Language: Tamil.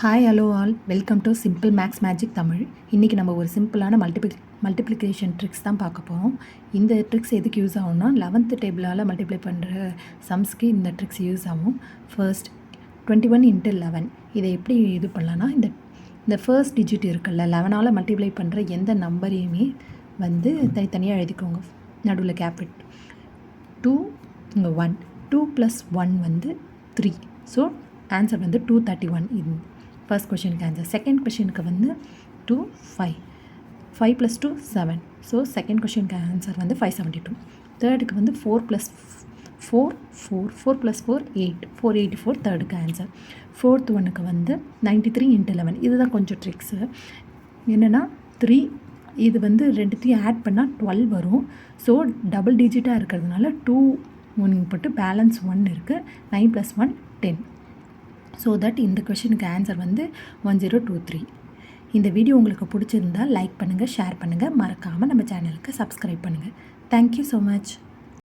Hi hello all welcome to simple maths magic Tamil. இன்றைக்கி நம்ம ஒரு சிம்பிளான மல்டிப்ளிகேஷன் ட்ரிக்ஸ் தான் பார்க்க போகிறோம். இந்த ட்ரிக்ஸ் எதுக்கு யூஸ் ஆகும்னா 11th டேபிளால் மல்டிப்ளை பண்ணுற சம்ஸ்க்கு இந்த ட்ரிக்ஸ் யூஸ் ஆகும். ஃபர்ஸ்ட் 21 × 11 இதை எப்படி இது பண்ணலான்னா இந்த ஃபர்ஸ்ட் டிஜிட் இருக்குல்ல 11ஆல் மல்டிப்ளை பண்ணுற எந்த நம்பரையுமே வந்து தனித்தனியாக எழுதிக்கோங்க. நடுவில் கேபிட் 2 இங்கே 1 2 + 1 வந்து 3. ஸோ ஆன்சர் வந்து 231. இது ஃபர்ஸ்ட் கொஷனுக்கு ஆன்சர். செகண்ட் கொஷனுக்கு வந்து 2 5 5 + 2 7. ஸோ செகண்ட் கொஷனுக்கு ஆன்சர் வந்து 572. தேர்டுக்கு வந்து 4 + 4 4 4 + 4 8 484. தேர்டுக்கு ஆன்சர். ஃபோர்த் ஒன்றுக்கு வந்து 93 × 11. இதுதான் கொஞ்சம் ட்ரிக்ஸு. என்னென்னா 3 இது வந்து ரெண்டுத்தையும் ஆட் பண்ணால் 12 வரும். ஸோ டபுள் டிஜிட்டாக இருக்கிறதுனால 2 ஒன்று போட்டு பேலன்ஸ் 1 இருக்குது. 9 + 1 10. ஸோ தட் இந்த கொஷனுக்கு ஆன்சர் வந்து 1023. இந்த வீடியோ உங்களுக்கு பிடிச்சிருந்தால் லைக் பண்ணுங்கள், ஷேர் பண்ணுங்கள், மறக்காமல் நம்ம சேனலுக்கு சப்ஸ்கிரைப் பண்ணுங்கள். Thank you so much.